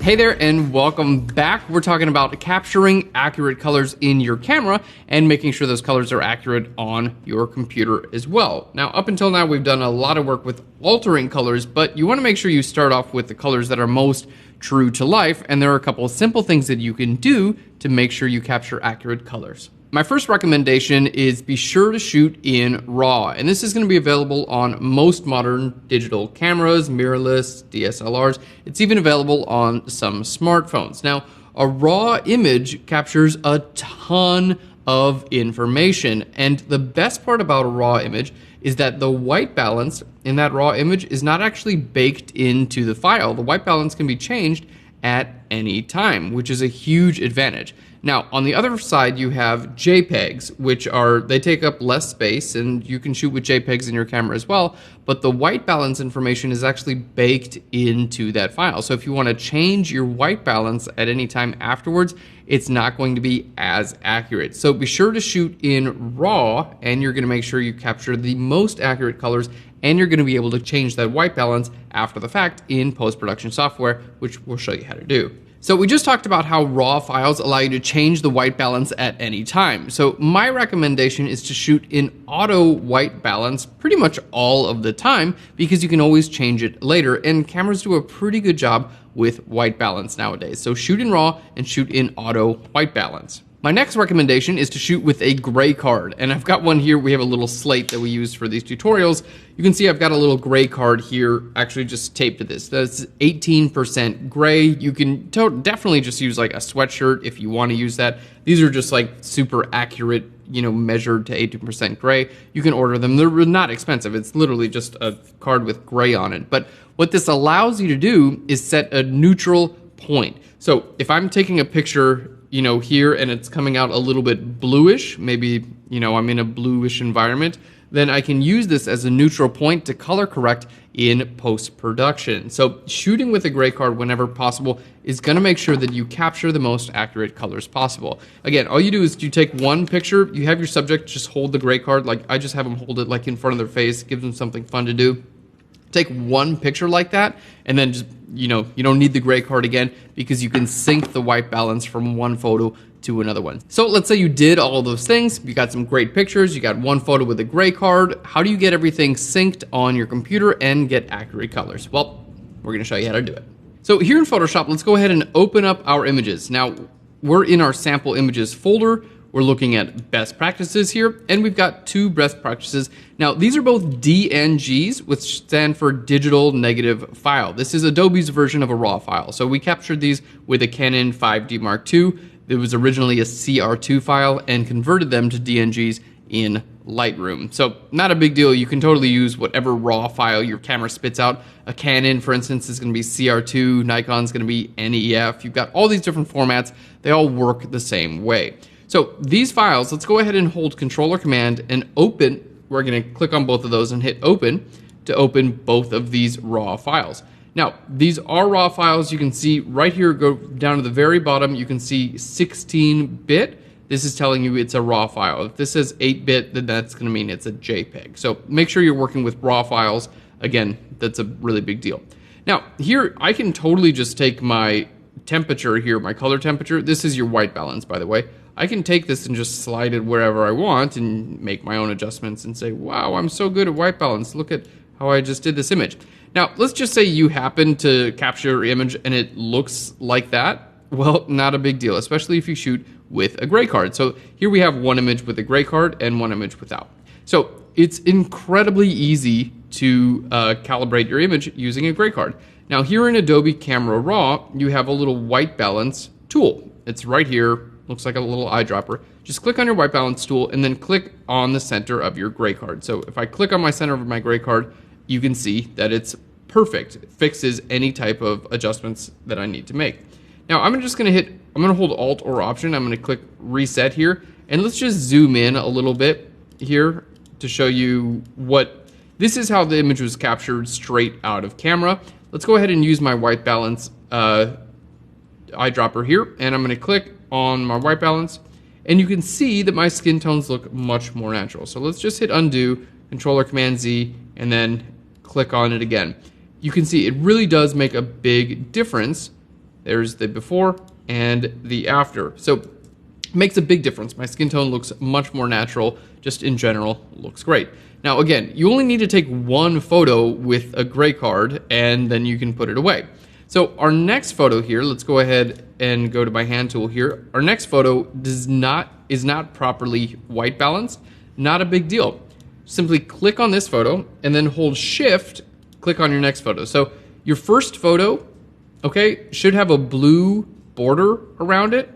Hey there and welcome back. We're talking about capturing accurate colors in your camera and making sure those colors are accurate on your computer as well. Now, up until now, we've done a lot of work with altering colors, but you want to make sure you start off with the colors that are most true to life, and there are a couple of simple things that you can do to make sure you capture accurate colors. My first recommendation is be sure to shoot in RAW, and this is going to be available on most modern digital cameras, mirrorless, DSLRs. It's even available on some smartphones. Now, a RAW image captures a ton of information, and the best part about a RAW image is that the white balance in that RAW image is not actually baked into the file. The white balance can be changed at any time, which is a huge advantage. Now, on the other side, you have JPEGs, which they take up less space, and you can shoot with JPEGs in your camera as well, but the white balance information is actually baked into that file. So if you want to change your white balance at any time afterwards, it's not going to be as accurate. So be sure to shoot in RAW, and you're going to make sure you capture the most accurate colors, and you're going to be able to change that white balance after the fact in post-production software, which we'll show you how to do. So we just talked about how RAW files allow you to change the white balance at any time. So my recommendation is to shoot in auto white balance pretty much all of the time, because you can always change it later, and cameras do a pretty good job with white balance nowadays. So shoot in RAW and shoot in auto white balance. My next recommendation is to shoot with a gray card, and I've got one here. We have a little slate that we use for these tutorials. You can see I've got a little gray card here, actually just taped to this. That's 18% gray. You can definitely just use like a sweatshirt if you want to use that. These are just like super accurate, measured to 18% gray. You can order them. They're not expensive. It's literally just a card with gray on it. But what this allows you to do is set a neutral point. So if I'm taking a picture here, and it's coming out a little bit bluish, maybe, I'm in a bluish environment, then I can use this as a neutral point to color correct in post-production. So shooting with a gray card whenever possible is gonna make sure that you capture the most accurate colors possible. Again, all you do is you take one picture, you have your subject just hold the gray card, like I just have them hold it like in front of their face, gives them something fun to do. Take one picture like that, and then just, you don't need the gray card again, because you can sync the white balance from one photo to another one. So let's say you did all of those things, you got some great pictures, you got one photo with a gray card. How do you get everything synced on your computer and get accurate colors? Well, we're gonna show you how to do it. So here in Photoshop, let's go ahead and open up our images. Now, we're in our sample images folder. We're looking at best practices here, and we've got two best practices. Now, these are both DNGs, which stand for digital negative file. This is Adobe's version of a RAW file. So we captured these with a Canon 5D Mark II. It was originally a CR2 file and converted them to DNGs in Lightroom. So not a big deal. You can totally use whatever RAW file your camera spits out. A Canon, for instance, is going to be CR2. Nikon's going to be NEF. You've got all these different formats. They all work the same way. So these files, let's go ahead and hold Control or Command and open. We're going to click on both of those and hit open to open both of these RAW files. Now, these are RAW files. You can see right here, go down to the very bottom, you can see 16-bit. This is telling you it's a RAW file. If this says 8-bit, then that's going to mean it's a JPEG. So make sure you're working with RAW files. Again, that's a really big deal. Now, here, I can totally just take my temperature here, my color temperature. This is your white balance, by the way. I can take this and just slide it wherever I want and make my own adjustments and say, wow, I'm so good at white balance. Look at how I just did this image. Now, let's just say you happen to capture your image and it looks like that. Well, not a big deal, especially if you shoot with a gray card. So here we have one image with a gray card and one image without. So it's incredibly easy to calibrate your image using a gray card. Now here in Adobe Camera Raw, you have a little white balance tool. It's right here. Looks like a little eyedropper. Just click on your white balance tool and then click on the center of your gray card. So if I click on my center of my gray card, you can see that it's perfect. It fixes any type of adjustments that I need to make. Now I'm just gonna hold Alt or Option. I'm gonna click Reset here, and let's just zoom in a little bit here to show you this is how the image was captured straight out of camera. Let's go ahead and use my white balance eyedropper here, and I'm gonna click on my white balance, and you can see that my skin tones look much more natural. So let's just hit undo, Control or Command Z, and then click on it again. You can see it really does make a big difference There's the before and the after. So makes a big difference. My skin tone looks much more natural, just in general, looks great. Now again, you only need to take one photo with a gray card and then you can put it away. So our next photo here, let's go ahead and go to my hand tool here. Our next photo is not properly white balanced. Not a big deal. Simply click on this photo and then hold shift, click on your next photo. So your first photo, okay, should have a blue border around it.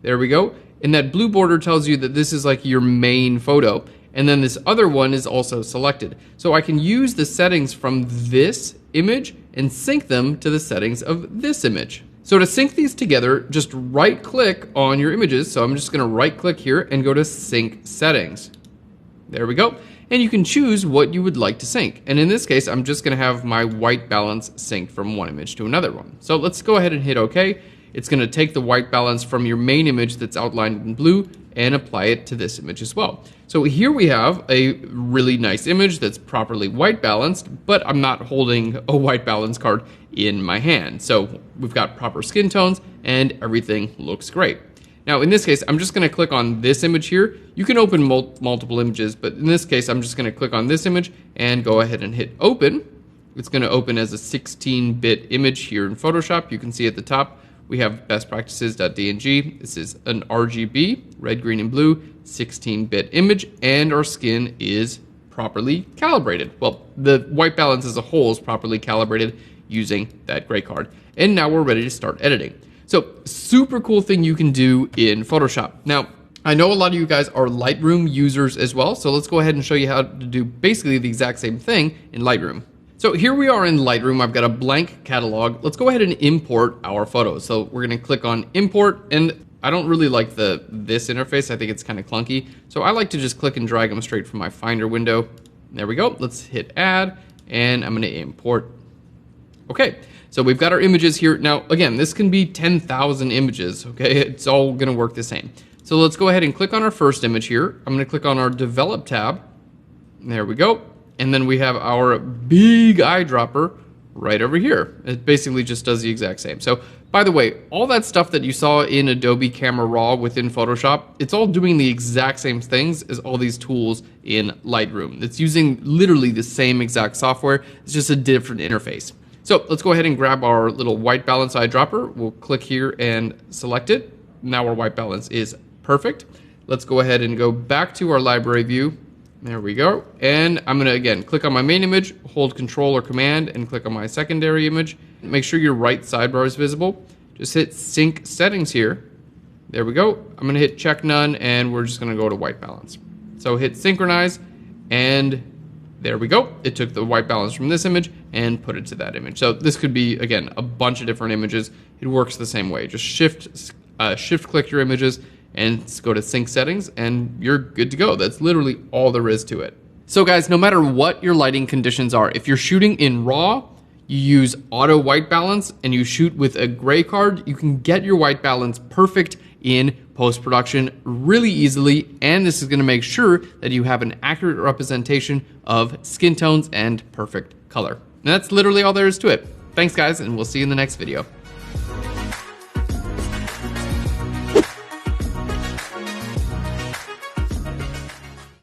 There we go. And that blue border tells you that this is like your main photo. And then this other one is also selected. So I can use the settings from this image and sync them to the settings of this image. So to sync these together, just right click on your images. So I'm just gonna right click here and go to sync settings. There we go. And you can choose what you would like to sync. And in this case, I'm just gonna have my white balance synced from one image to another one. So let's go ahead and hit OK. It's gonna take the white balance from your main image that's outlined in blue and apply it to this image as well. So here we have a really nice image that's properly white balanced, but I'm not holding a white balance card in my hand. So we've got proper skin tones and everything looks great. Now in this case, I'm just gonna click on this image here. You can open multiple images, but in this case, I'm just gonna click on this image and go ahead and hit open. It's gonna open as a 16-bit image here in Photoshop. You can see at the top, we have bestpractices.dng. This is an RGB, red, green, and blue, 16-bit image, and our skin is properly calibrated. Well, the white balance as a whole is properly calibrated using that gray card. And now we're ready to start editing. So, super cool thing you can do in Photoshop. Now, I know a lot of you guys are Lightroom users as well, so let's go ahead and show you how to do basically the exact same thing in Lightroom. So here we are in Lightroom. I've got a blank catalog. Let's go ahead and import our photos. So we're gonna click on import, and I don't really like this interface. I think it's kind of clunky. So I like to just click and drag them straight from my Finder window. There we go. Let's hit add, and I'm gonna import. Okay, so we've got our images here. Now, again, this can be 10,000 images, okay? It's all gonna work the same. So let's go ahead and click on our first image here. I'm gonna click on our Develop tab. There we go. And then we have our big eyedropper right over here. It basically just does the exact same. So, by the way, all that stuff that you saw in Adobe Camera Raw within Photoshop, it's all doing the exact same things as all these tools in Lightroom. It's using literally the same exact software. It's just a different interface. So let's go ahead and grab our little white balance eyedropper. We'll click here and select it. Now our white balance is perfect. Let's go ahead and go back to our library view. There we go. And I'm gonna, again, click on my main image, hold Control or Command, and click on my secondary image. Make sure your right sidebar is visible. Just hit Sync Settings here. There we go. I'm gonna hit Check None, and we're just gonna go to white balance. So hit Synchronize, and there we go. It took the white balance from this image and put it to that image. So this could be, again, a bunch of different images. It works the same way. Just shift click your images and go to sync settings and you're good to go. That's literally all there is to it. So guys, no matter what your lighting conditions are, if you're shooting in RAW, you use auto white balance and you shoot with a gray card, you can get your white balance perfect in post-production really easily, and this is gonna make sure that you have an accurate representation of skin tones and perfect color. And that's literally all there is to it. Thanks guys, and we'll see you in the next video.